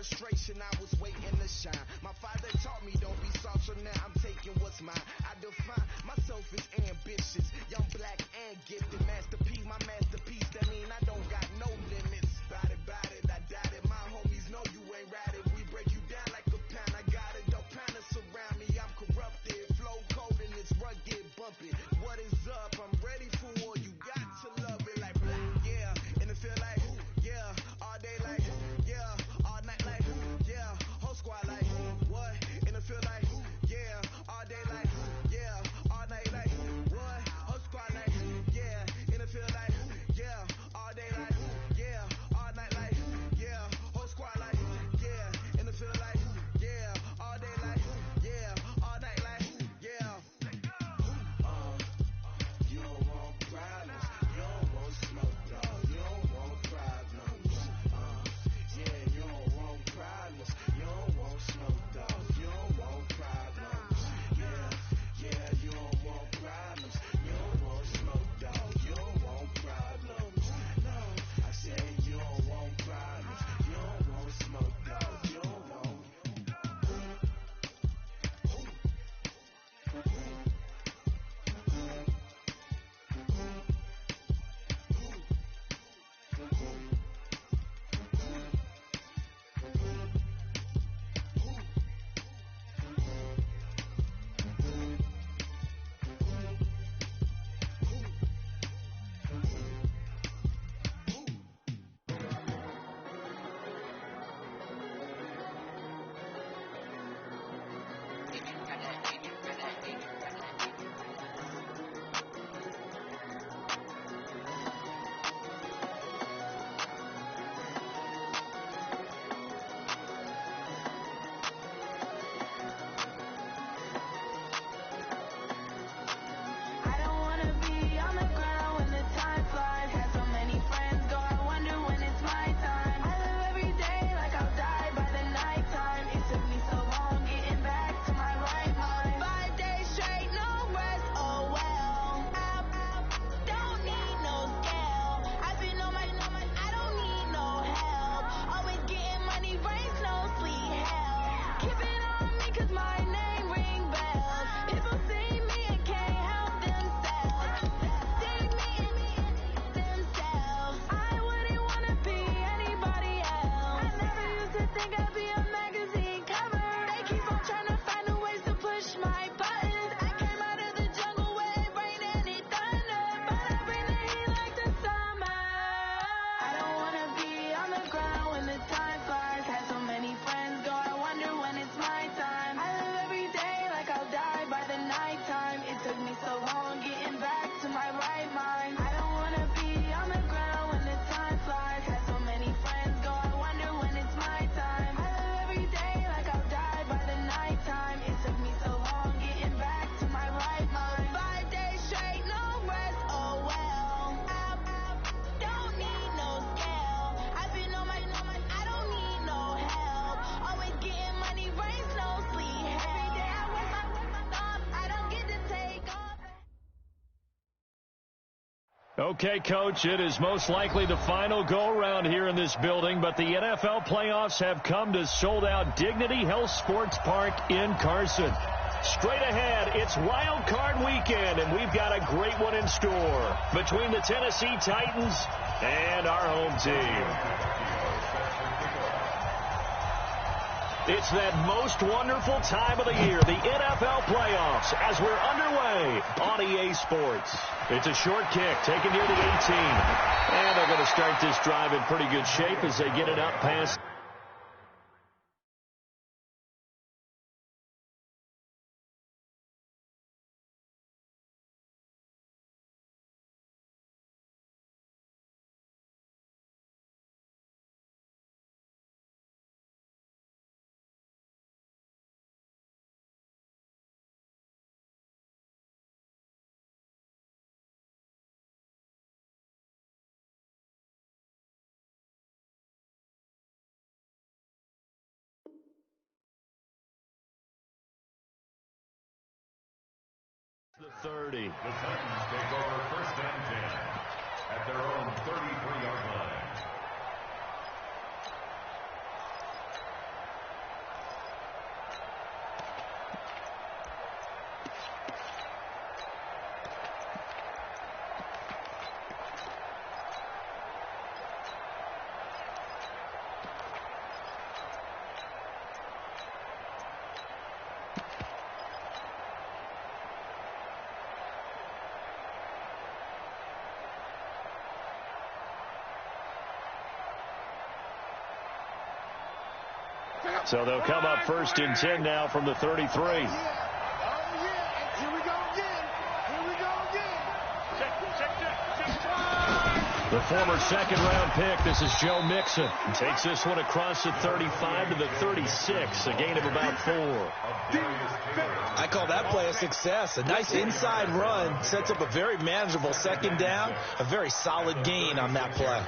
frustration, I was waiting to shine. My father taught me don't be soft, so now I'm taking what's mine. I define myself as ambitious, young, black, and gifted. Masterpiece, my masterpiece, that mean I don't got no limits. Bout it, I doubt it. My homies know you ain't ratted. We break you down like a pound. I got it, don't panic surround me. I'm corrupted, flow cold and it's rugged, bumping. What is up? I'm ready for war. You got to love it like black, yeah. And it feel like, yeah. All day like, yeah. All night like, yeah. Whole squad like, what? And it feel like, yeah. All day like, yeah. All night like, what? Whole squad like, yeah. And it feel like, yeah. All day like, yeah. All night like, yeah. Whole squad like, yeah. And it feel like, yeah. All day like, yeah. All night like, yeah. You don't want problems. You don't want smoke, dog. You don't want problems. Yeah, you don't want problems. You don't want smoke, dog. You don't want problems. Yeah, you don't want problems. You don't want smoke, dog. You don't want problems. No, I said you don't want problems. You don't want smoke, dog. You don't want. Okay, Coach, it is most likely the final go-around here in this building, but the NFL playoffs have come to sold-out Dignity Health Sports Park in Carson. Straight ahead, it's Wild Card Weekend, and we've got a great one in store between the Tennessee Titans and our home team. It's that most wonderful time of the year, the NFL playoffs, as we're underway on EA Sports. It's a short kick taken near the 18. And they're going to start this drive in pretty good shape as they get it up past. The 30. The Titans take over first and 10 at their own 33-yard line. So they'll come up 1st and 10 now from the 33. The former second-round pick, this is Joe Mixon. Takes this one across the 35 to the 36, a gain of about 4. I call that play a success. A nice inside run sets up a very manageable second down, a very solid gain on that play.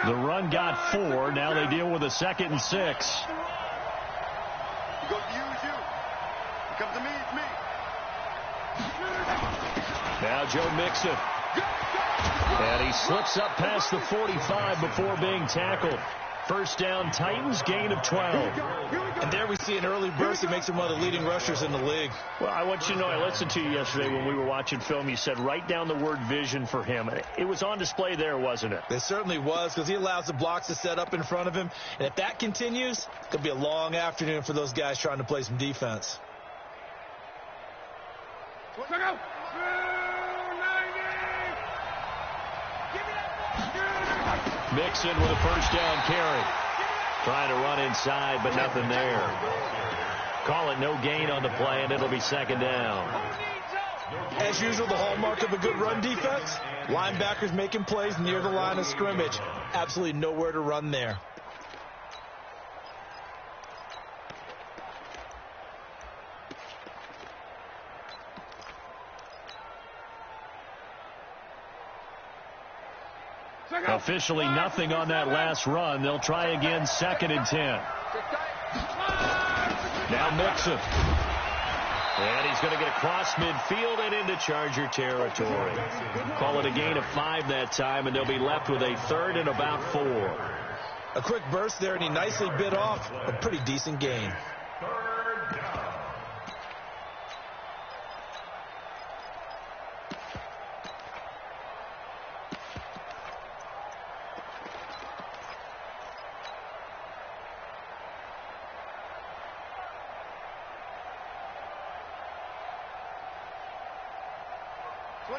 The run got 4. Now they deal with a 2nd and 6. He goes to you. He comes to me. It's me. Now Joe Mixon. And he slips up past the 45 before being tackled. First down, Titans, gain of 12. And there we see an early burst that makes him one of the leading rushers in the league. Well, I want you to know, I listened to you yesterday when we were watching film. You said write down the word vision for him. It was on display there, wasn't it? It certainly was, because he allows the blocks to set up in front of him. And if that continues, it could be a long afternoon for those guys trying to play some defense. Mixon with a first down carry. Trying to run inside, but nothing there. Call it no gain on the play, and it'll be 2nd down. As usual, the hallmark of a good run defense, linebackers making plays near the line of scrimmage. Absolutely nowhere to run there. Officially nothing on that last run. They'll try again, 2nd and 10. Now Mixon. And he's going to get across midfield and into Charger territory. Call it a gain of 5 that time, and they'll be left with a 3rd and about 4. A quick burst there, and he nicely bit off a pretty decent gain.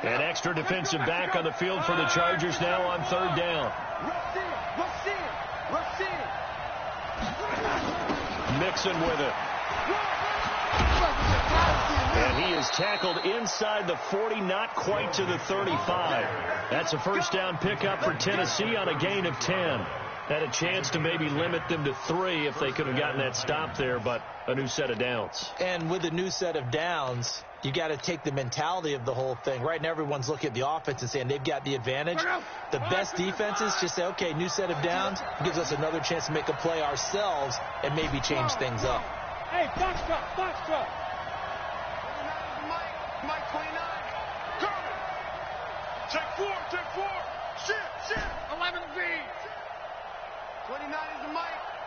An extra defensive back on the field for the Chargers now on 3rd down. Mixon with it. And he is tackled inside the 40, not quite to the 35. That's a first down pickup for Tennessee on a gain of 10. Had a chance to maybe limit them to 3 if they could have gotten that stop there, but a new set of downs. And with a new set of downs, you got to take the mentality of the whole thing. Right now, everyone's looking at the offense and saying they've got the advantage. The best defenses just say, okay, new set of downs gives us another chance to make a play ourselves and maybe change things up. Hey, box truck. Mike 29. Curry. Check 4. Shit. 11B. 29 is the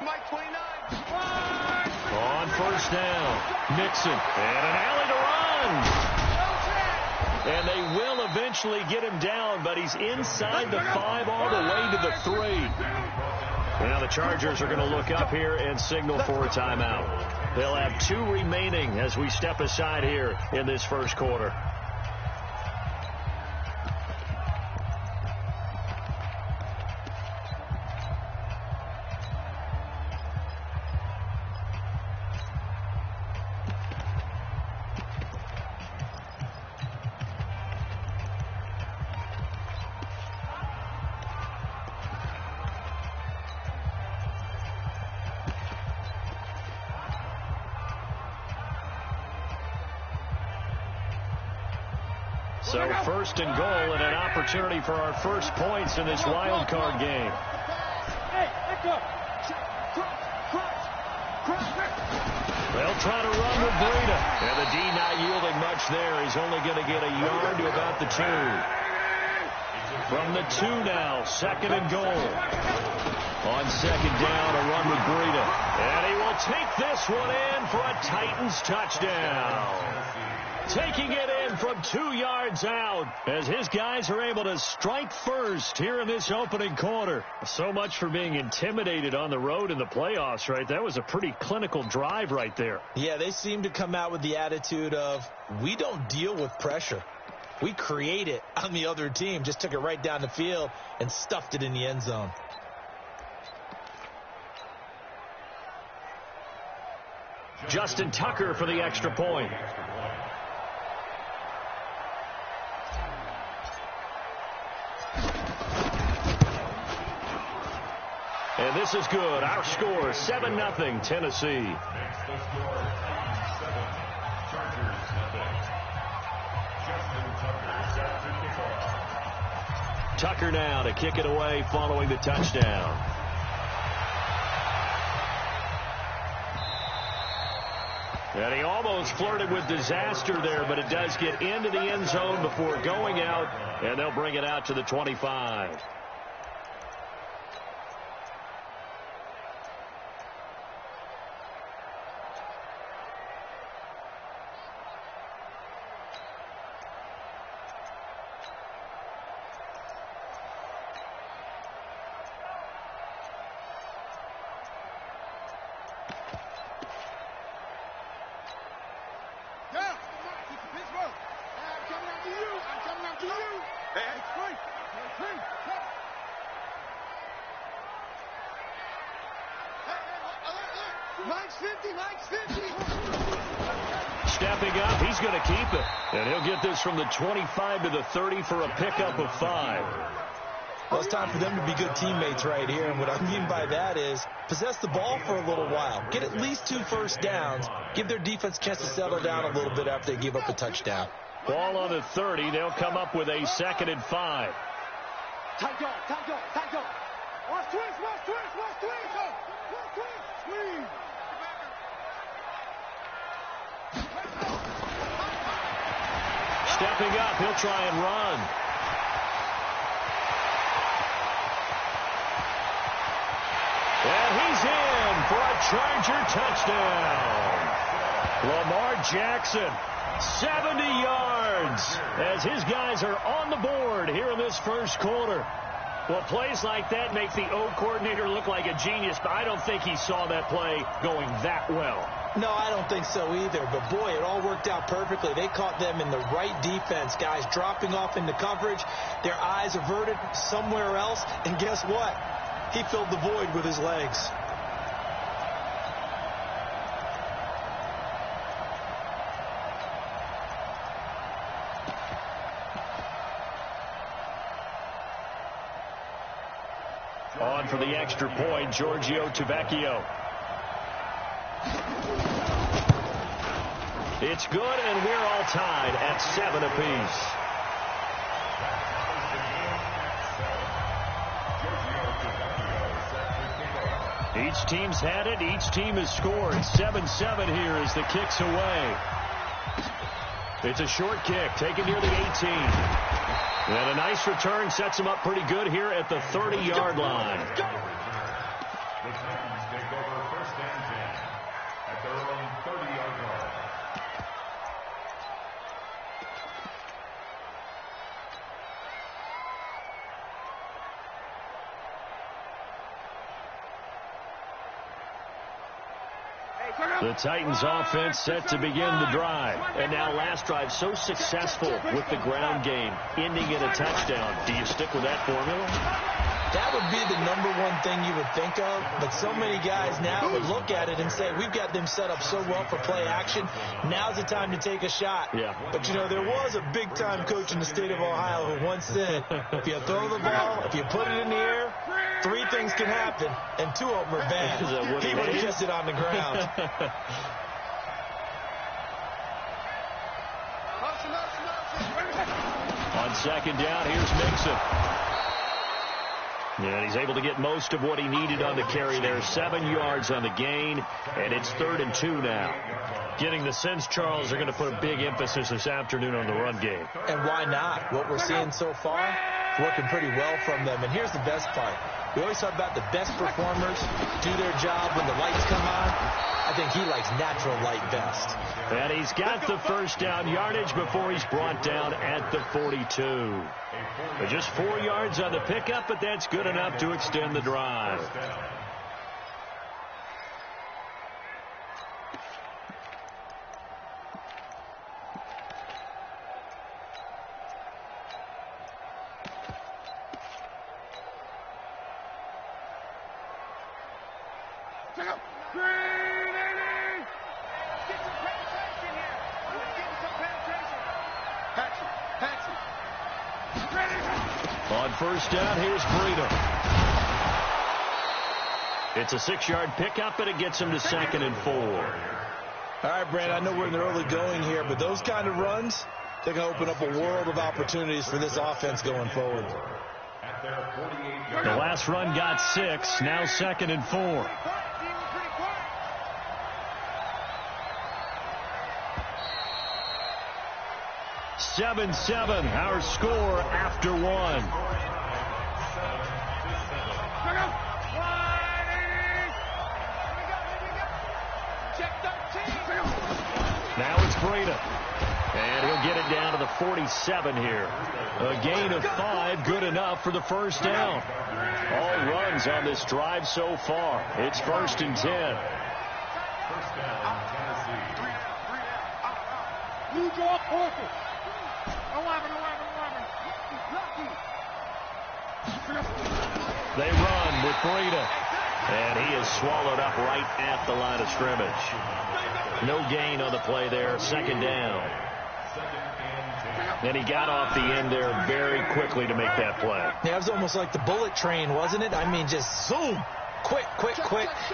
Mike 29. On first down, Mixon, and an alley to run. And they will eventually get him down, but he's inside the 5 all the way to the 3. Now the Chargers are going to look up here and signal for a timeout. They'll have 2 remaining as we step aside here in this first quarter. So first and goal and an opportunity for our first points in this wild card game. Hey, let's go. They'll try to run with Breida. And the D not yielding much there. He's only going to get a yard to about the 2. From the 2 now, 2nd and goal. On 2nd down, a run with Breida. And he will take this one in for a Titans touchdown. taking it in from 2 yards out as his guys are able to strike first here in this opening quarter. So much for being intimidated on the road in the playoffs, right? That was a pretty clinical drive right there. Yeah, they seem to come out with the attitude of, we don't deal with pressure. We create it on the other team. Just took it right down the field and stuffed it in the end zone. Justin Tucker for the extra point. And this is good. Our score, 7-0 Tennessee. Makes the score 7. Chargers nothing. Justin Tucker set to kick off. Tucker now to kick it away following the touchdown. And he almost flirted with disaster there, but it does get into the end zone before going out, and they'll bring it out to the 25. Stepping up, he's going to keep it. And he'll get this from the 25 to the 30 for a pickup of 5. Well, it's time for them to be good teammates right here. And what I mean by that is possess the ball for a little while. Get at least 2 first downs. Give their defense a chance to settle down a little bit after they give up a touchdown. Ball on the 30. They'll come up with a 2nd and 5. Tight dog, tight dog, tight dog. Watch twist, watch twist, watch twist. Watch twist, squeeze. Stepping up, he'll try and run. And he's in for a Charger touchdown. Lamar Jackson, 70 yards as his guys are on the board here in this first quarter. Well, plays like that make the O coordinator look like a genius, but I don't think he saw that play going that well. No, I don't think so either. But, boy, it all worked out perfectly. They caught them in the right defense. Guys dropping off into coverage, their eyes averted somewhere else. And guess what? He filled the void with his legs. On for the extra point, Giorgio Tavecchio. It's good, and we're all tied at 7 apiece. Each team's had it. Each team has scored. 7-7 here as the kick's away. It's a short kick taken near the 18. And a nice return sets him up pretty good here at the 30-yard line. The Titans take over 1st and 10 at their own 30-yard line. The Titans offense set to begin the drive. And now last drive so successful with the ground game, ending in a touchdown. Do you stick with that formula? That would be the #1 thing you would think of, but so many guys now would look at it and say, we've got them set up so well for play action. Now's the time to take a shot. Yeah. But, you know, there was a big-time coach in the state of Ohio who once said, if you throw the ball, if you put it in the air, 3 things can happen, and 2 of them are bad. He would have kissed it on the ground. On 2nd down, here's Mixon. And he's able to get most of what he needed on the carry there. 7 yards on the gain, and it's 3rd and 2 now. Getting the sense, Charles, they're going to put a big emphasis this afternoon on the run game. And why not? What we're seeing so far, working pretty well from them. And here's the best part. We always talk about the best performers do their job when the lights come on. I think he likes natural light best. And he's got the first down yardage before he's brought down at the 42. But just 4 yards on the pickup, but that's good enough to extend the drive. On first down, here's Breida. It's a 6-yard pickup, and it gets him to 2nd and 4. All right, Brad, I know we're in the early going here, but those kind of runs, they can open up a world of opportunities for this offense going forward. The last run got 6, now 2nd and 4. Seven, our score after 1. Now it's Breida. And he'll get it down to the 47 here. A gain of 5, good enough for the first down. All runs on this drive so far. It's 1st and 10. You draw perfect. 11. They run with Breida. And he is swallowed up right at the line of scrimmage. No gain on the play there. 2nd down. And he got off the end there very quickly to make that play. Yeah, it was almost like the bullet train, wasn't it? I mean, just zoom. Quick.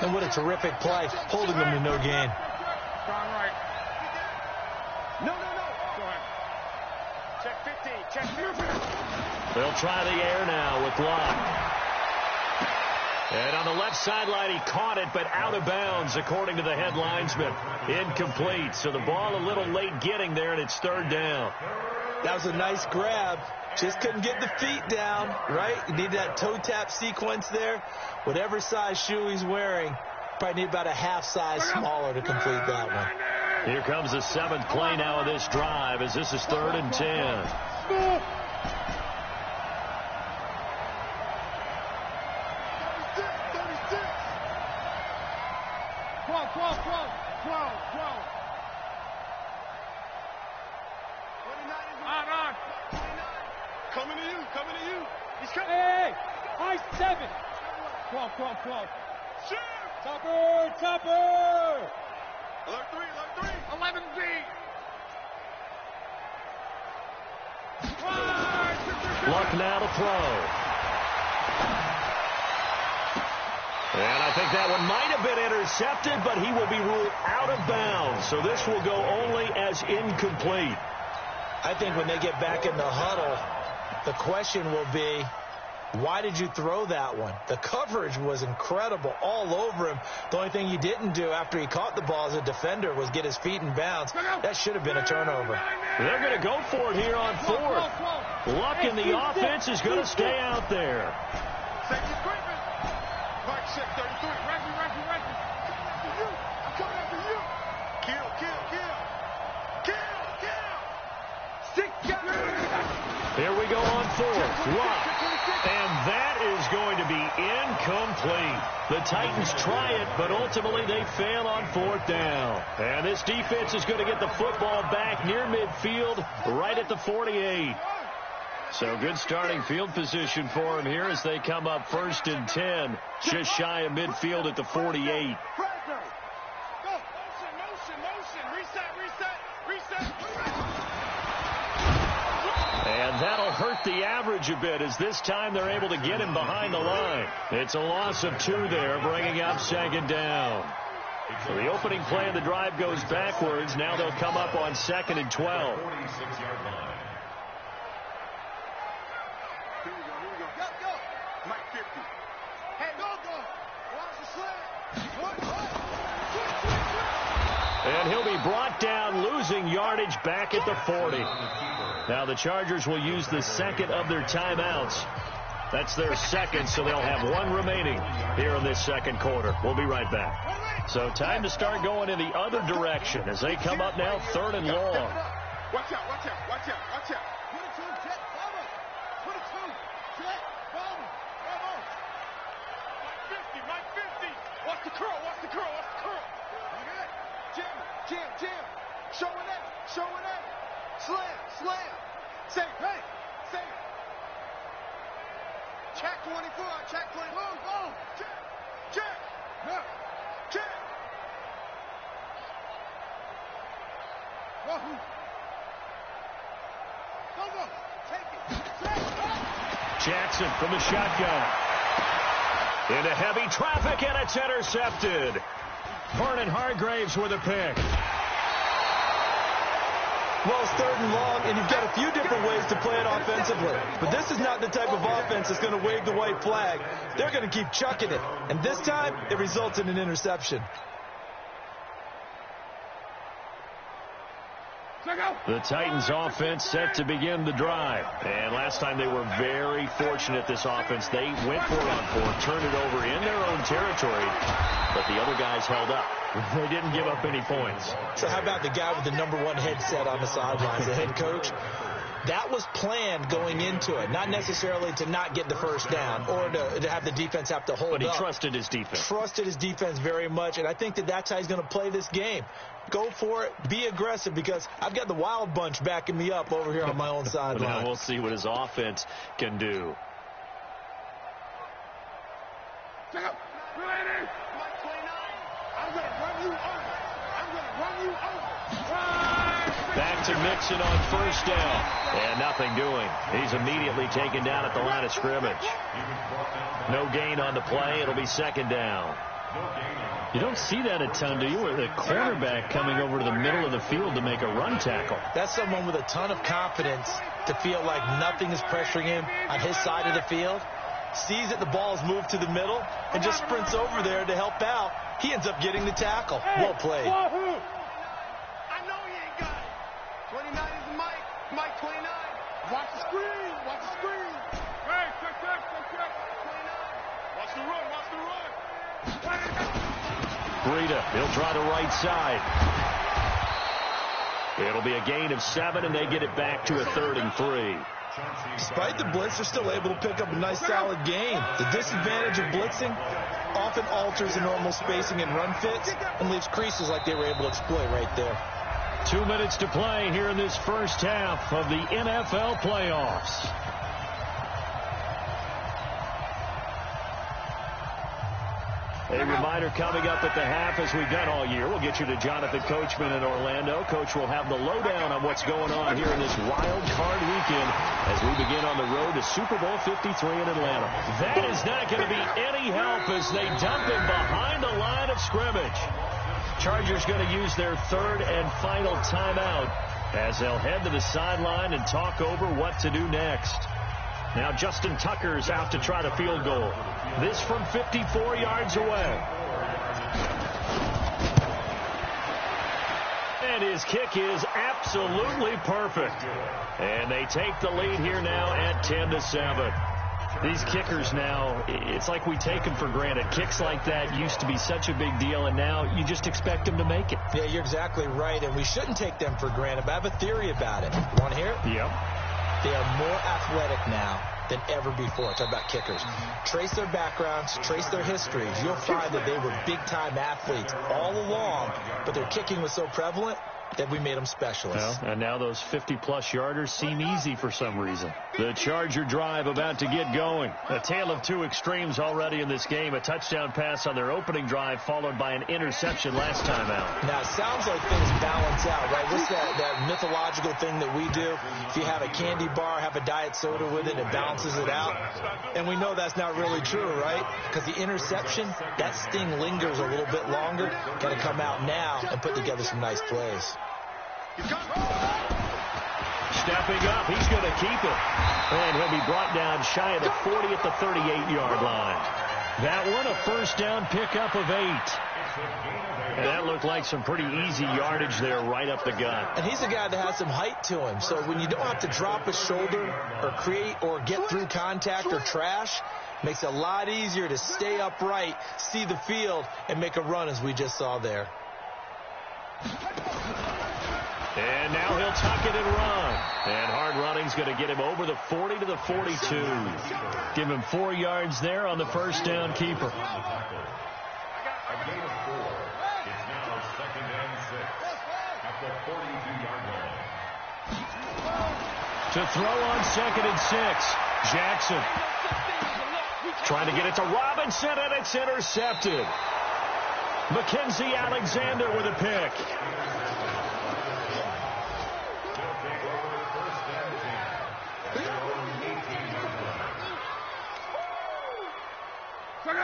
And what a terrific play. Holding them to no gain. No. Go ahead. Check 15. They'll try the air now with Locke. And on the left sideline, he caught it, but out of bounds, according to the head linesman. Incomplete. So the ball a little late getting there, and it's 3rd down. That was a nice grab. Just couldn't get the feet down, right? You need that toe tap sequence there. Whatever size shoe he's wearing, probably need about a half size smaller to complete that one. Here comes the 7th play now of this drive, as this is 3rd and 10. 12. On. Coming to you. He's coming. Hey. I 7. 12. Shoot. Topper. Alert 3. 11B. Luck now to throw. And I think that one might have been intercepted, but he will be ruled out of bounds. So this will go only as incomplete. I think when they get back in the huddle, the question will be, why did you throw that one? The coverage was incredible all over him. The only thing he didn't do after he caught the ball as a defender was get his feet in bounds. That should have been a turnover. They're going to go for it here on 4th. Luck in the offense is going to stay out there. Mike 6, 33. Reggie. I'm coming after you. Kill. 6 guys. Here we go on 4th. Luck. And that is going to be incomplete. The Titans try it, but ultimately they fail on 4th down. And this defense is going to get the football back near midfield, right at the 48. So good starting field position for him here as they come up 1st and 10, just shy of midfield at the 48. And that'll hurt the average a bit as this time they're able to get him behind the line. It's a loss of 2 there, bringing up 2nd down. So the opening play of the drive goes backwards. Now they'll come up on 2nd and 12. Mike 50. Hey, go. Watch the slant. And he'll be brought down, losing yardage back at the 40. Now the Chargers will use the 2nd of their timeouts. That's their second, so they'll have one remaining here in this second quarter. We'll be right back. So time to start going in the other direction as they come up now 3rd and long. Watch out, watch out, watch out, watch out. 22, jet, follow. 22, jet, follow. Bravo. Mike 50. Watch the curl, watch the curl, watch the curl. Jam, jam, jam. Showing that, showing that. Slam, slam. Say, hey, say. Check 24, check 24. Go, check, check. No, check. Wahoo. Go, take it. Check. Jackson from the shotgun. Into heavy traffic, and it's intercepted. Vernon Hargraves with a pick. Well, it's 3rd and long, and you've got a few different ways to play it offensively. But this is not the type of offense that's going to wave the white flag. They're going to keep chucking it. And this time, it results in an interception. The Titans offense set to begin the drive. And last time they were very fortunate, this offense. They went for it on 4, turned it over in their own territory, but the other guys held up. They didn't give up any points. So how about the guy with the #1 headset on the sidelines, the head coach? That was planned going into it, not necessarily to not get the first down or to have the defense have to hold up. But he trusted his defense. Trusted his defense very much, and I think that's how he's going to play this game. Go for it. Be aggressive, because I've got the Wild Bunch backing me up over here on my own sideline. Now we'll see what his offense can do. Check out. Ready. Mike 29. I'm going to run you over. I'm going to run you over. Back to Mixon on 1st down. And nothing doing. He's immediately taken down at the line of scrimmage. No gain on the play. It'll be 2nd down. You don't see that a ton, do you? Where the cornerback coming over to the middle of the field to make a run tackle. That's someone with a ton of confidence to feel like nothing is pressuring him on his side of the field. Sees that the ball is moved to the middle and just sprints over there to help out. He ends up getting the tackle. Well played. I know he ain't got it. 29 is Mike. Mike 29. Watch the screen. Watch the screen. Hey, check. 29. Watch the run. Watch the run. Breida, he'll try the right side. It'll be a gain of 7, and they get it back to a 3rd and 3. Despite the blitz, they're still able to pick up a nice, solid gain. The disadvantage of blitzing often alters the normal spacing and run fits and leaves creases like they were able to exploit right there. 2 minutes to play here in this first half of the NFL playoffs. A reminder coming up at the half, as we've done all year. We'll get you to Jonathan Coachman in Orlando. Coach will have the lowdown on what's going on here in this wild card weekend as we begin on the road to Super Bowl 53 in Atlanta. That is not going to be any help as they dump him behind the line of scrimmage. Chargers going to use their 3rd and final timeout as they'll head to the sideline and talk over what to do next. Now Justin Tucker's out to try the field goal. This from 54 yards away. And his kick is absolutely perfect. And they take the lead here now at 10-7. These kickers now, it's like we take them for granted. Kicks like that used to be such a big deal, and now you just expect them to make it. Yeah, you're exactly right, and we shouldn't take them for granted, but I have a theory about it. You want to hear it? Yep. They are more athletic now than ever before. Talk about kickers. Trace their backgrounds, trace their histories. You'll find that they were big-time athletes all along, but their kicking was so prevalent that we made them specialists. Well, and now those 50-plus yarders seem easy for some reason. The Charger drive about to get going. A tale of two extremes already in this game. A touchdown pass on their opening drive followed by an interception last time out. Now, it sounds like things balance out, right? What's that mythological thing that we do? If you have a candy bar, have a diet soda with it, it balances it out. And we know that's not really true, right? Because the interception, that sting lingers a little bit longer. Got to come out now and put together some nice plays. Stepping up, he's going to keep it. And he'll be brought down shy of the 40 at the 38-yard line. That one, a first down pickup of 8. And that looked like some pretty easy yardage there right up the gut. And he's a guy that has some height to him. So when you don't have to drop a shoulder or create or get through contact or trash, makes it a lot easier to stay upright, see the field, and make a run as we just saw there. And now he'll tuck it and run. And hard running's going to get him over the 40 to the 42. Give him 4 yards there on the first down keeper. A gain of 4. It's now 2nd and 6 at the 42-yard line. To throw on 2nd and 6. Jackson trying to get it to Robinson, and it's intercepted. Mackenzie Alexander with a pick.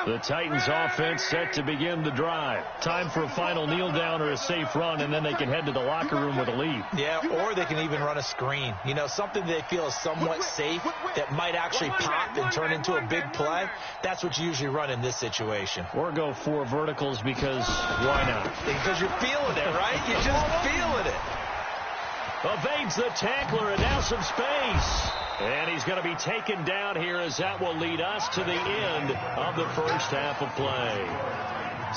The Titans offense set to begin the drive. Time for a final kneel down or a safe run, and then they can head to the locker room with a lead. Yeah, or they can even run a screen. You know, something they feel is somewhat safe that might actually pop and turn into a big play. That's what you usually run in this situation. Or go 4 verticals because why not? Because you're feeling it, right? You're just feeling it. Evades the tackler, and now some space. And he's going to be taken down here as that will lead us to the end of the first half of play.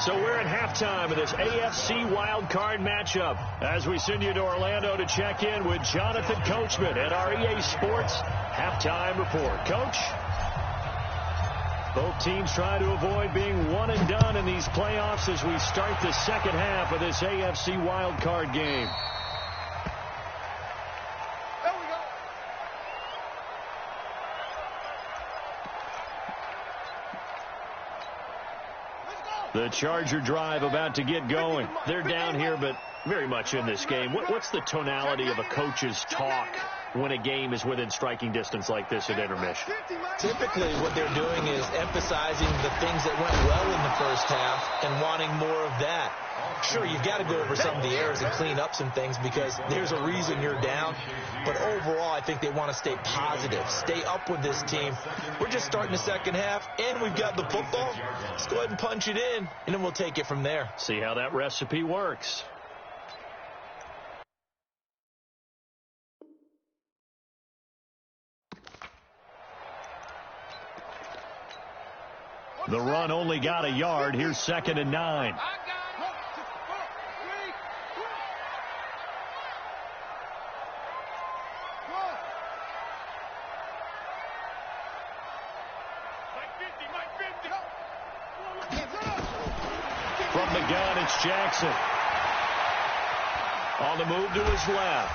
So we're at halftime of this AFC wildcard matchup as we send you to Orlando to check in with Jonathan Coachman at our EA Sports Halftime Report. Coach? Both teams try to avoid being one and done in these playoffs as we start the second half of this AFC wildcard game. The Charger drive about to get going. They're down here, but very much in this game. What's the tonality of a coach's talk when a game is within striking distance like this at intermission? Typically, what they're doing is emphasizing the things that went well in the first half and wanting more of that. Sure, you've got to go over some of the errors and clean up some things because there's a reason you're down. But overall, I think they want to stay positive, stay up with this team. We're just starting the second half, and we've got the football. Let's go ahead and punch it in, and then we'll take it from there. See how that recipe works. The run only got a yard. Here's 2nd and 9. From the gun, it's Jackson. On the move to his left.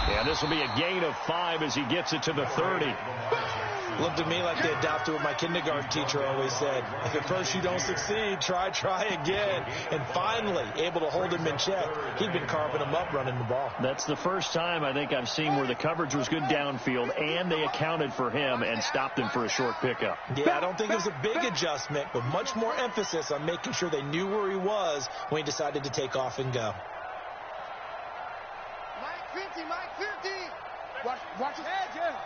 And this will be a gain of 5 as he gets it to the 30. Looked to me like they adopted what my kindergarten teacher always said. If at first you don't succeed, try again. And finally, able to hold him in check. He'd been carving him up running the ball. That's the first time I think I've seen where the coverage was good downfield, and they accounted for him and stopped him for a short pickup. Yeah, I don't think it was a big adjustment, but much more emphasis on making sure they knew where he was when he decided to take off and go. Mike 50, Mike 50. Watch his head, yeah.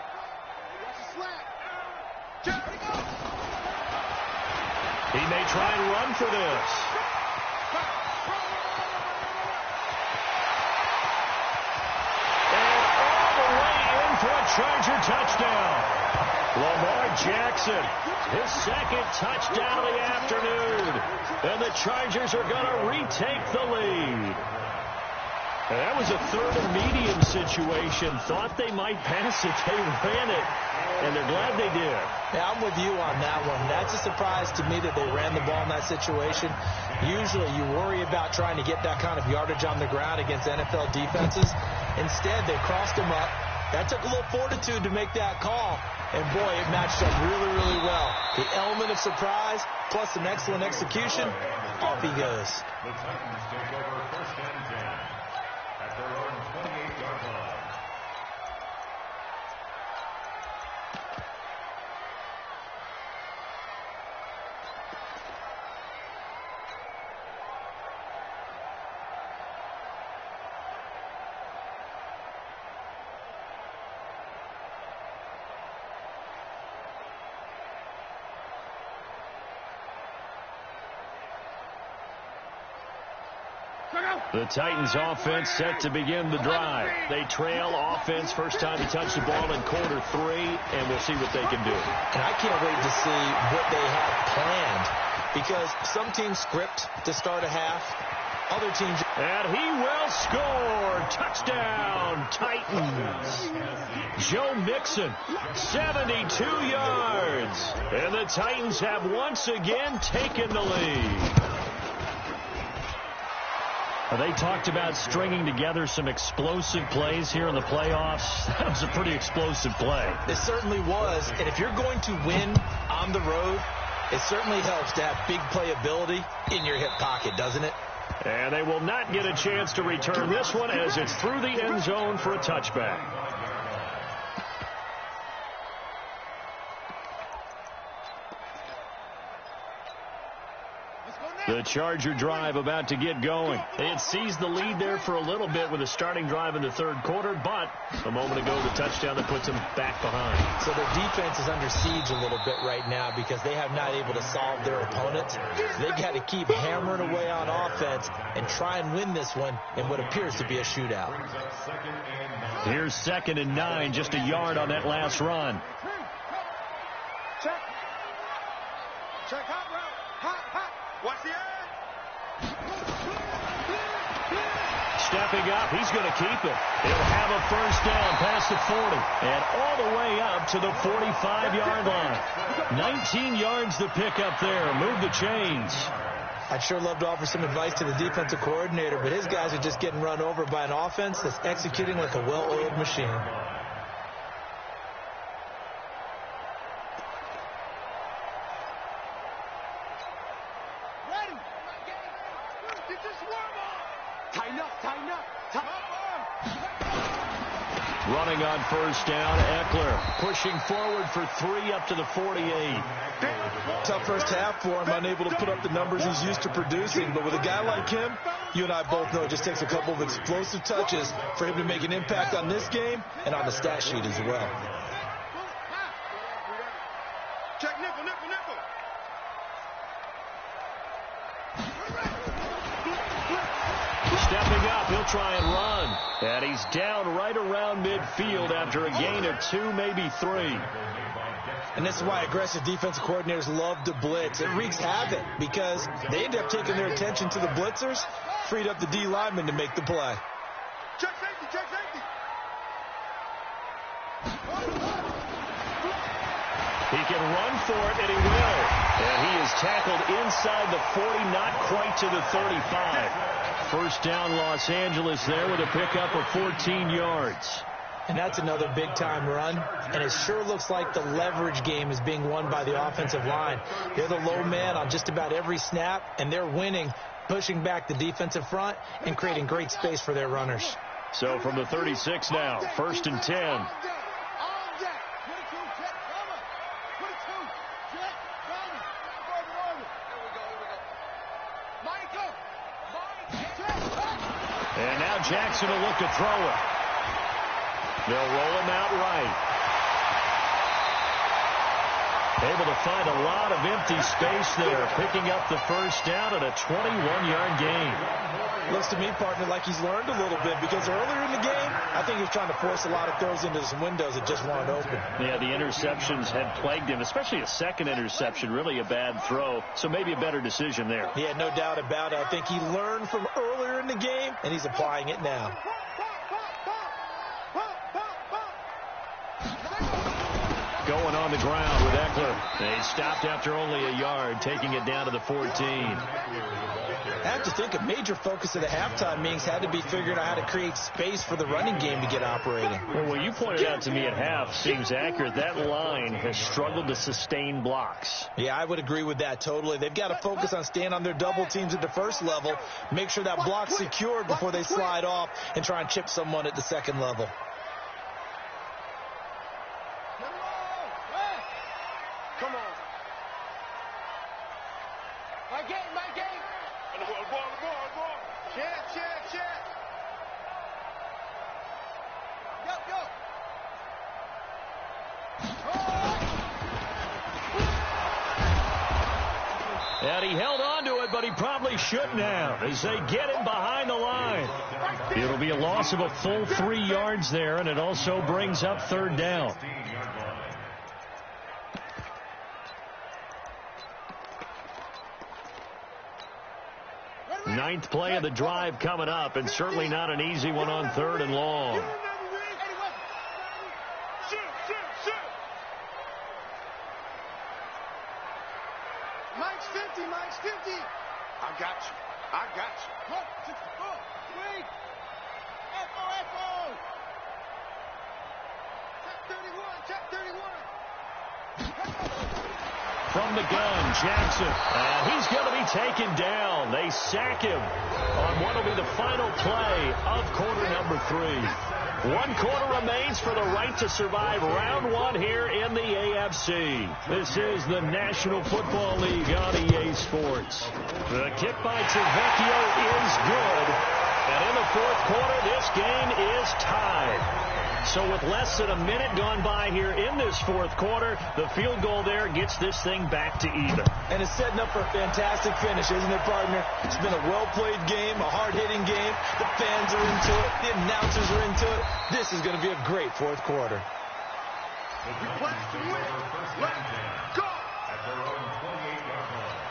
Watch his slack. He may try and run for this. And all the way in for a Charger touchdown. Lamar Jackson, his 2nd touchdown of the afternoon. And the Chargers are going to retake the lead. And that was a 3rd and medium situation. Thought they might pass it. They ran it. And they're glad they did. Yeah, I'm with you on that one. That's a surprise to me that they ran the ball in that situation. Usually you worry about trying to get that kind of yardage on the ground against NFL defenses. Instead, they crossed them up. That took a little fortitude to make that call. And, boy, it matched up really, really well. The element of surprise plus some excellent execution, off he goes. The Titans take over 1st and 10 at their own 28-yard line. The Titans offense set to begin the drive. They trail offense first time to touch the ball in quarter 3, and we'll see what they can do. And I can't wait to see what they have planned, because some teams script to start a half. Other teams... And he will score. Touchdown, Titans. Joe Mixon, 72 yards. And the Titans have once again taken the lead. They talked about stringing together some explosive plays here in the playoffs. That was a pretty explosive play. It certainly was. And if you're going to win on the road, it certainly helps to have big playability in your hip pocket, doesn't it? And they will not get a chance to return this one as it's through the end zone for a touchback. The Charger drive about to get going. They had seized the lead there for a little bit with a starting drive in the third quarter, but a moment ago the touchdown that puts them back behind. So their defense is under siege a little bit right now because they have not able to solve their opponents. They've got to keep hammering away on offense and try and win this one in what appears to be a shootout. Here's 2nd and 9, just a yard on that last run. Check. Check hot route. Hot. Watch the edge. Stepping up, he's going to keep it. He'll have a first down past the 40 and all the way up to the 45-yard line. 19 yards to pick up there. Move the chains. I'd sure love to offer some advice to the defensive coordinator, but his guys are just getting run over by an offense that's executing like a well-oiled machine. Tighten up. Running on first down, Eckler pushing forward for 3 up to the 48. Tough first half for him, unable to put up the numbers he's used to producing. But with a guy like him, you and I both know it just takes a couple of explosive touches for him to make an impact on this game and on the stat sheet as well. Check nickel. Stepping up, he'll try and run. And he's down right around midfield after a gain of 2, maybe 3. And this is why aggressive defensive coordinators love to blitz. It wreaks havoc because they end up taking their attention to the blitzers, freed up the D lineman to make the play. Check safety. He can run for it, and he will. And he is tackled inside the 40, not quite to the 35. First down, Los Angeles there with a pickup of 14 yards. And that's another big-time run. And it sure looks like the leverage game is being won by the offensive line. They're the low man on just about every snap, and they're winning, pushing back the defensive front and creating great space for their runners. So from the 36 now, 1st and 10. And now Jackson will look to throw it. They'll roll him out right. Able to find a lot of empty space there, picking up the first down at a 21-yard gain. Looks to me, partner, like he's learned a little bit because earlier in the game, I think he was trying to force a lot of throws into some windows that just weren't open. Yeah, the interceptions had plagued him, especially a second interception, really a bad throw. So maybe a better decision there. Yeah, no doubt about it. I think he learned from earlier in the game, and he's applying it now. Going on the ground with Eckler. They stopped after only a yard, taking it down to the 14. I have to think a major focus of the halftime meetings had to be figuring out how to create space for the running game to get operating. Well, what you pointed out to me at half seems accurate. That line has struggled to sustain blocks. Yeah, I would agree with that totally. They've got to focus on staying on their double teams at the first level, make sure that block's secured before they slide off and try and chip someone at the second level. Come on. My game. Ball. Check. Yo. And he held on to it, but he probably shouldn't have as they get him behind the line. It'll be a loss of a full 3 yards there, and it also brings up third down. Ninth play of the drive coming up, and certainly not an easy one on third and long. Mike's 50, Mike's 50. I got you. I got you. Look, 64. Wait. F-O. Check 31. From the gun, Jackson. And he's going to be taken down. They sack him on what will be the final play of quarter number 3. 1 quarter remains for the right to survive round 1 here in the AFC. This is the National Football League on EA Sports. The kick by Tavecchio is good. And in the fourth quarter, this game is tied. So with less than a minute gone by here in this fourth quarter, the field goal there gets this thing back to even. And it's setting up for a fantastic finish, isn't it, partner? It's been a well-played game, a hard-hitting game. The fans are into it. The announcers are into it. This is going to be a great fourth quarter. Let's go! At their own 28-yard line.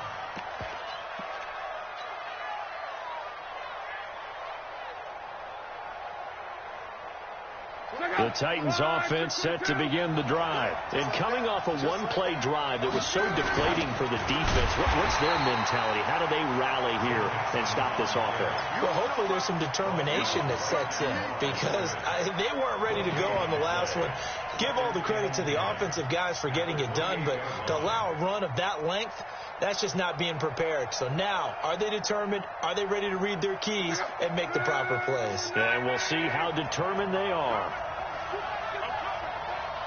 The Titans offense set to begin the drive. And coming off a one-play drive that was so deflating for the defense, what's their mentality? How do they rally here and stop this offense? Well, hopefully there's some determination that sets in because they weren't ready to go on the last one. Give all the credit to the offensive guys for getting it done, but to allow a run of that length, that's just not being prepared. So now, are they determined? Are they ready to read their keys and make the proper plays? And we'll see how determined they are.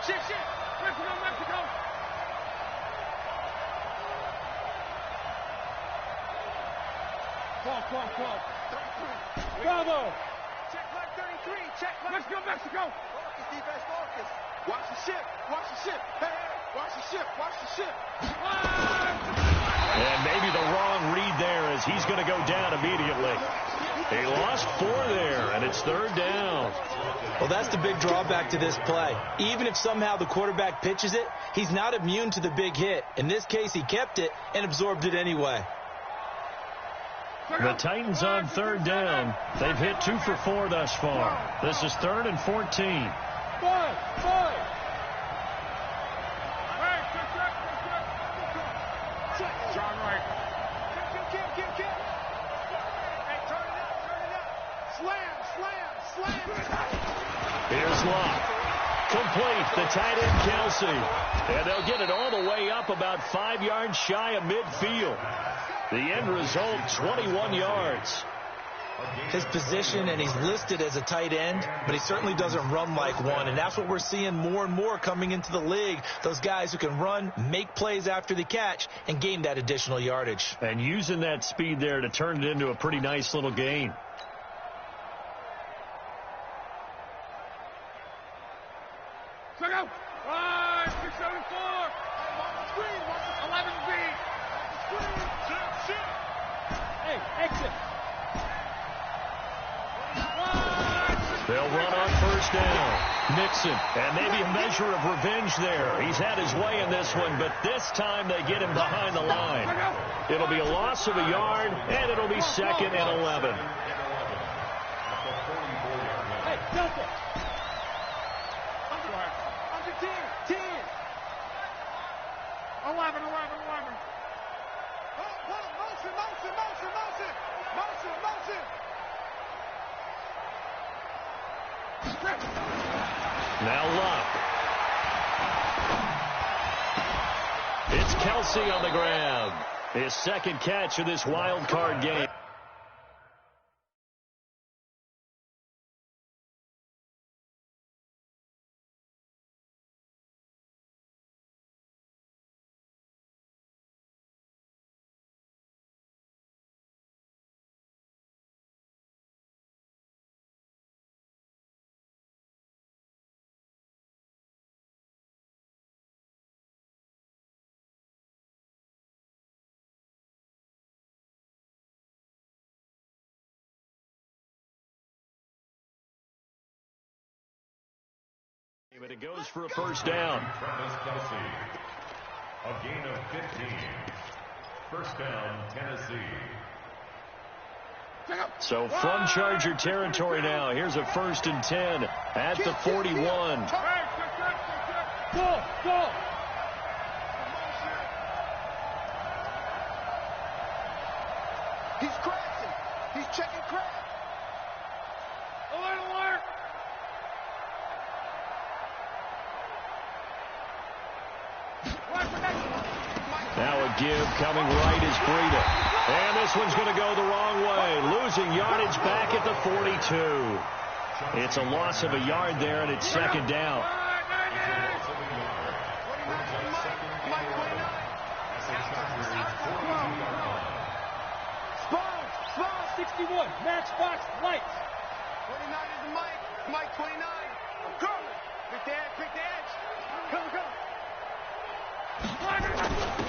Shit. Mexico. Call. Bravo. Check mark 33. Check mark. Mexico. Focus, defense, focus. Watch the ship. Hey, watch the ship. And maybe the wrong read there as he's going to go down immediately. He lost 4 there, and it's third down. Well, that's the big drawback to this play. Even if somehow the quarterback pitches it, he's not immune to the big hit. In this case, he kept it and absorbed it anyway. The Titans on third down. They've hit 2 for 4 thus far. This is 3rd and 14. Five. John Wright. Get. Hey, turn it up. Slam. Here's Locke. Complete. The tight end, Kelsey. And they'll get it all the way up about 5 yards shy of midfield. The end result, 21 yards. His position, and he's listed as a tight end, but he certainly doesn't run like one, and that's what we're seeing more and more coming into the league. Those guys who can run, make plays after the catch, and gain that additional yardage. And using that speed there to turn it into a pretty nice little gain. Check out. 674. Screen. 11B. Shit. Hey, exit. They'll run on first down. Mixon, and maybe a measure of revenge there. He's had his way in this one, but this time they get him behind the line. It'll be a loss of a yard, and it'll be 2nd and 11. Hey, Delta. Under 10. 11. Motion. Now Luck. It's Kelsey on the ground. His 2nd catch of this wild card game. But it goes for a first down. Travis Kelce. A gain of 15. First down, Tennessee. So from Charger territory now. Here's a 1st and 10 at the 41. Go! He's crashing. He's checking crash. Alert! Now a give coming right is Breida. And this one's going to go the wrong way. Losing yardage back at the 42. It's a loss of a yard there, and it's 2nd down. Spawn, 61, matchbox, lights. 29 is the Mike 29. I'm coming. Pick the edge. Come.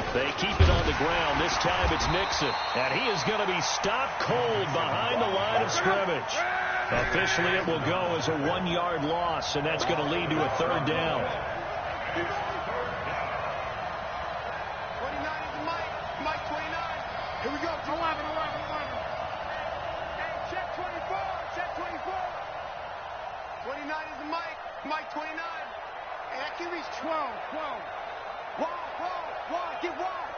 They keep it on the ground. This time it's Nixon. And he is going to be stopped cold behind the line of scrimmage. Officially, it will go as a 1-yard loss, and that's going to lead to a 3rd down. 29 is the Mike 29. Here we go. 11. Hey, check 24. 29 is the Mike 29. And that can reach 12. Wide, get wide.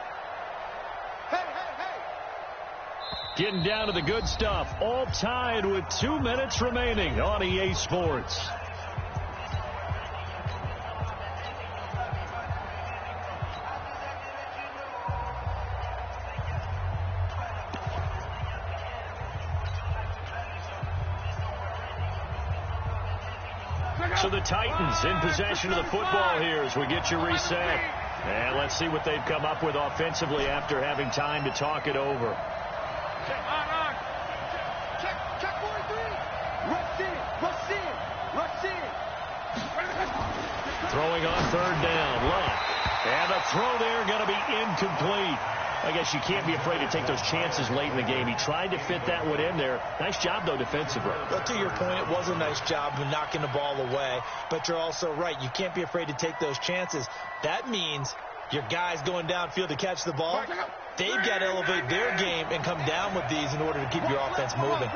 Hey. Getting down to the good stuff. All tied with 2 minutes remaining on EA Sports. So the Titans in possession of the football here as we get you reset. And let's see what they've come up with offensively after having time to talk it over. Check 43. Rush in. Throwing on 3rd down. Luck. And the throw there going to be incomplete. I guess you can't be afraid to take those chances late in the game. He tried to fit that one in there. Nice job, though, defensively. But to your point, it was a nice job of knocking the ball away. But you're also right. You can't be afraid to take those chances. That means your guys going downfield to catch the ball, they've got to elevate their game and come down with these in order to keep your offense moving. We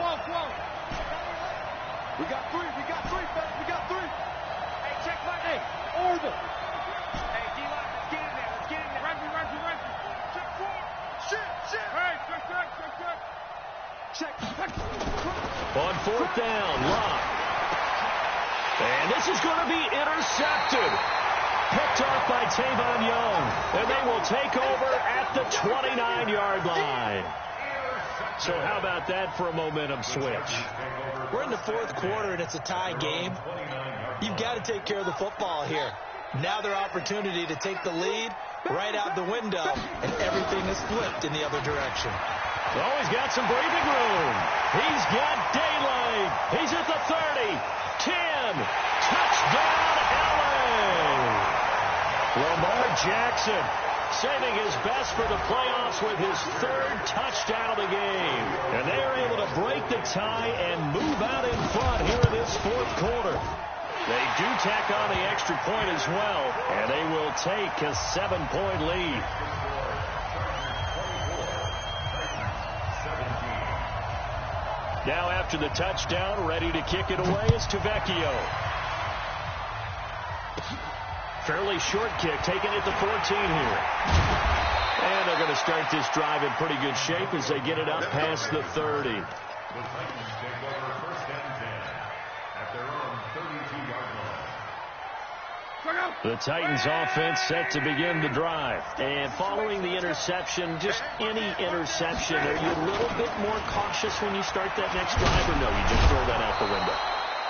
got three, fellas. We got three. Hey, check my name. Orville. Hey, D-line, let's get in there. Reggie. Check 4. Shit. Hey, check. On 4th down, Locke. And this is going to be intercepted. Picked off by Tavon Young. And they will take over at the 29-yard line. So how about that for a momentum switch? We're in the 4th quarter, and it's a tie game. You've got to take care of the football here. Now their opportunity to take the lead right out the window, and everything is flipped in the other direction. Oh, he's got some breathing room. He's got daylight. He's at the 30, 10. Touchdown, LA. Lamar Jackson saving his best for the playoffs with his 3rd touchdown of the game. And they are able to break the tie and move out in front here in this 4th quarter. They do tack on the extra point as well, and they will take a 7-point lead. Now after the touchdown, ready to kick it away is Tavecchio. Fairly short kick, taken at the 14 here. And they're going to start this drive in pretty good shape as they get it up past the 30. The Titans take over 1st and 10 at their own 32-yard line. The Titans offense set to begin the drive. And following the interception, just any interception, are you a little bit more cautious when you start that next drive, or no, you just throw that out the window?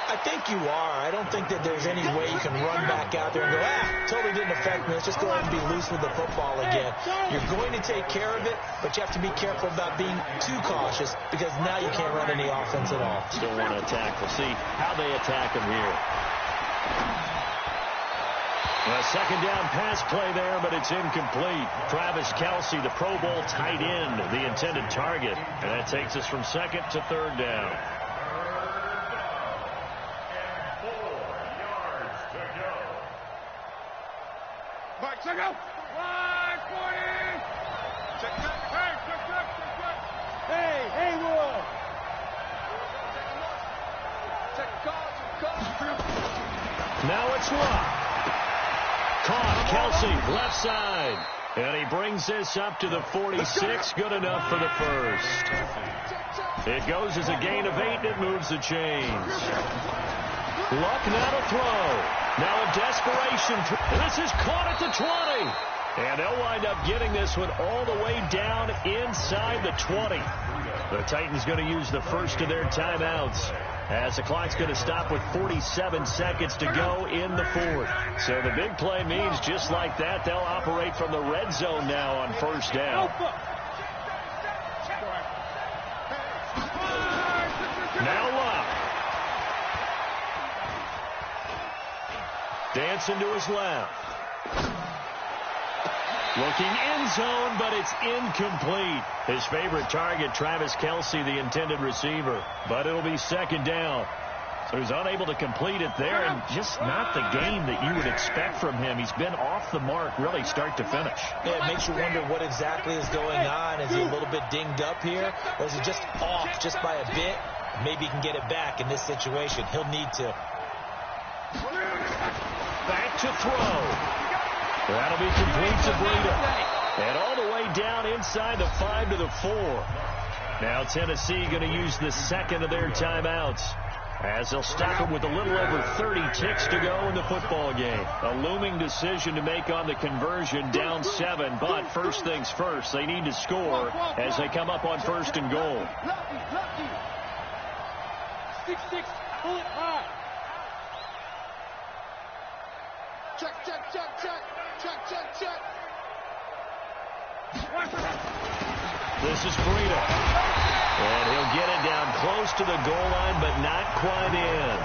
I think you are. I don't think that there's any way you can run back out there and go, totally didn't affect me. Let's just go ahead and be loose with the football again. You're going to take care of it, but you have to be careful about being too cautious because now you can't run any offense at all. Still want to attack. We'll see how they attack him here. A 2nd down pass play there, but it's incomplete. Travis Kelce, the Pro Bowl tight end, the intended target. And that takes us from 2nd to 3rd down. 4 yards to go. Check out. 540. Check. Hey, Haywood. Check call. Now it's Locke. Caught, Kelsey, left side. And he brings this up to the 46. Good enough for the first. It goes as a gain of 8, and it moves the chains. Luck now to throw. Now a desperation. This is caught at the 20. And they'll wind up getting this one all the way down inside the 20. The Titans going to use the first of their timeouts, as the clock's going to stop with 47 seconds to go in the fourth. So the big play means just like that, they'll operate from the red zone now on first down. Now Locke. Dancing to his left. Looking end zone, but it's incomplete. His favorite target, Travis Kelsey, the intended receiver. But it'll be second down. So he's unable to complete it there, and just not the game that you would expect from him. He's been off the mark, really, start to finish. Yeah, it makes you wonder what exactly is going on. Is he a little bit dinged up here, or is he just off just by a bit? Maybe he can get it back in this situation. He'll need to. Back to throw. That'll be complete to Breida. And all the way down inside the 5 to the 4. Now Tennessee going to use the second of their timeouts, as they'll stop it with a little over 30 ticks to go in the football game. A looming decision to make on the conversion, down 7. But first things first, they need to score as they come up on first and goal. 6-6. Pull it high. Check. This is Breida. And he'll get it down close to the goal line, but not quite in.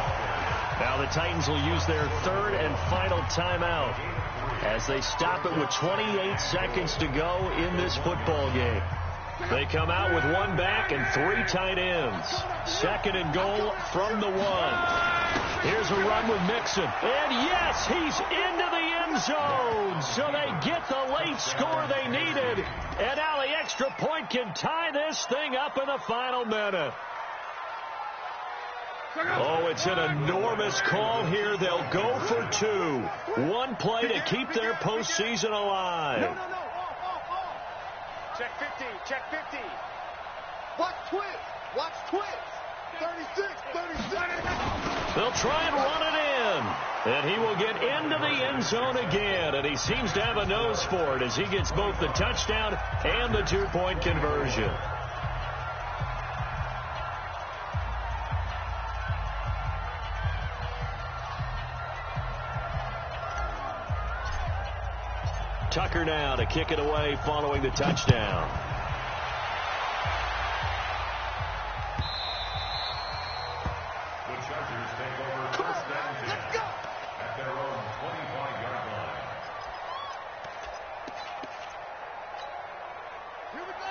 Now the Titans will use their third and final timeout, as they stop it with 28 seconds to go in this football game. They come out with one back and 3 tight ends. Second and goal from the 1. Here's a run with Mixon. And yes, he's into the end zone. So they get the late score they needed. And now the extra point can tie this thing up in the final minute. Oh, it's an enormous call here. They'll go for 2. One play to keep their postseason alive. No. Check 50. Watch twist. 36. They'll try and run it in. And he will get into the end zone again. And he seems to have a nose for it, as he gets both the touchdown and the 2-point conversion. Tucker now to kick it away following the touchdown. The Chargers take over first down 10 at their own 25-yard line.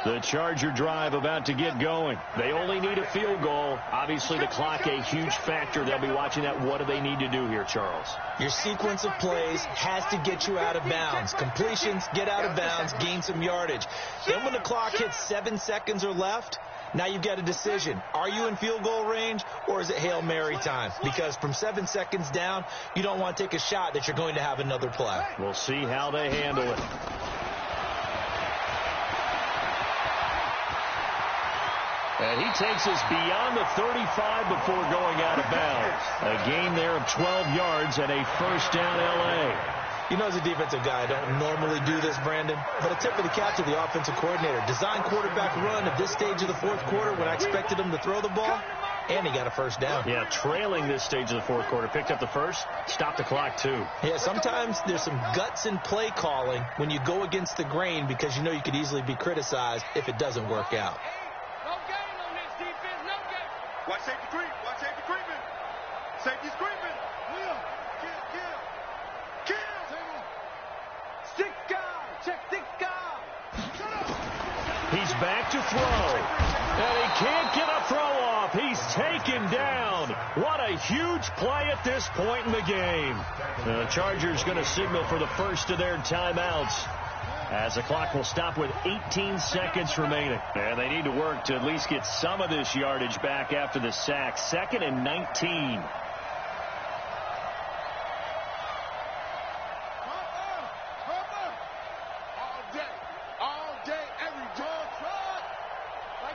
The Charger drive about to get going. They only need a field goal. Obviously, the clock a huge factor. They'll be watching that. What do they need to do here, Charles? Your sequence of plays has to get you out of bounds. Completions, get out of bounds, gain some yardage. Then when the clock hits 7 seconds or left, now you've got a decision. Are you in field goal range, or is it Hail Mary time? Because from 7 seconds down, you don't want to take a shot that you're going to have another play. We'll see how they handle it. And he takes us beyond the 35 before going out of bounds. A gain there of 12 yards and a first down L.A. You know, as a defensive guy, I don't normally do this, Brandon, but a tip of the cap to the offensive coordinator. Design quarterback run at this stage of the fourth quarter when I expected him to throw the ball, and he got a first down. Yeah, trailing this stage of the fourth quarter. Picked up the first, stopped the clock too. Yeah, sometimes there's some guts in play calling when you go against the grain, because you know you could easily be criticized if it doesn't work out. Watch safety creeping. Safety's creeping. Kill. Stick guy. Check stick guy. Shut up. He's back to throw. And he can't get a throw off. He's taken down. What a huge play at this point in the game. The Chargers going to signal for the first of their timeouts, as the clock will stop with 18 seconds remaining. And they need to work to at least get some of this yardage back after the sack. 2nd and 19. All day, every dog try. My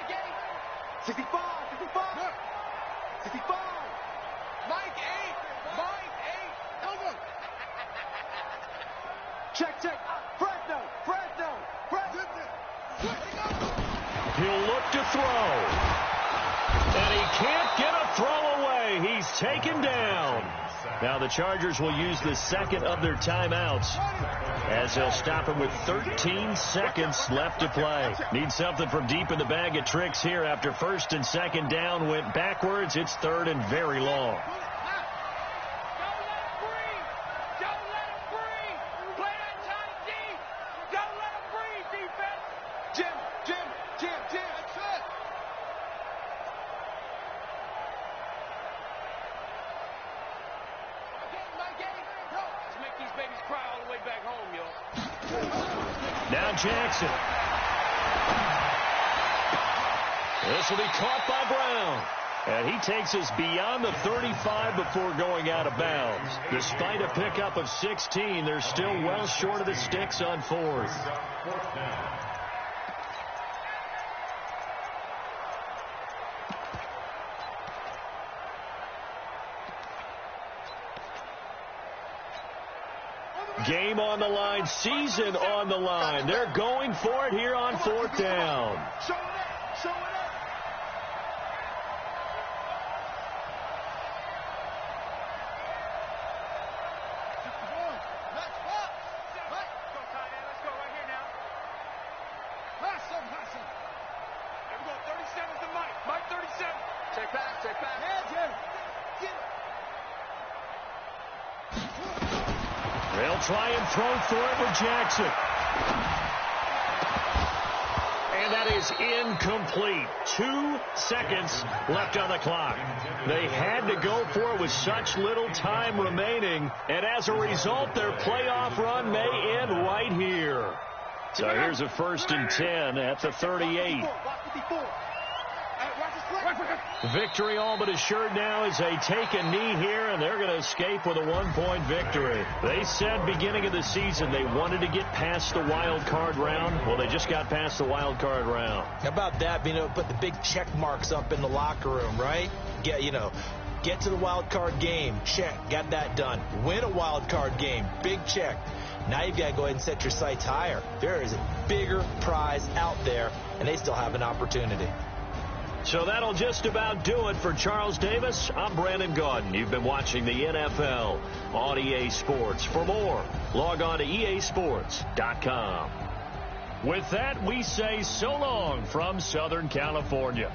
game. 65. 65. Mike 8. Over. Check. Fresno. He'll look to throw. And he can't get a throw away. He's taken down. Now the Chargers will use the second of their timeouts, as they'll stop him with 13 seconds left to play. Need something from deep in the bag of tricks here after 1st and 2nd down went backwards. It's 3rd and very long. Now Jackson. This will be caught by Brown. And he takes us beyond the 35 before going out of bounds. Despite a pickup of 16, they're still well short of the sticks on 4th. Game on the line, season on the line. They're going for it here on 4th down. Show it up. Let's go right here now. Pass him. Here we go. 37 to Mike. Mike 37. Check back. Hands here. Get it. They'll try and throw for it with Jackson. And that is incomplete. 2 seconds left on the clock. They had to go for it with such little time remaining. And as a result, their playoff run may end right here. So here's a 1st and 10 at the 38. Victory all but assured now as they take a knee here, and they're going to escape with a 1-point victory. They said beginning of the season they wanted to get past the wild card round. Well, they just got past the wild card round. How about that, being able to put the big check marks up in the locker room, right? Get to the wild card game, check, got that done. Win a wild card game, big check. Now you've got to go ahead and set your sights higher. There is a bigger prize out there, and they still have an opportunity. So that'll just about do it for Charles Davis. I'm Brandon Gaudin. You've been watching the NFL on EA Sports. For more, log on to easports.com. With that, we say so long from Southern California.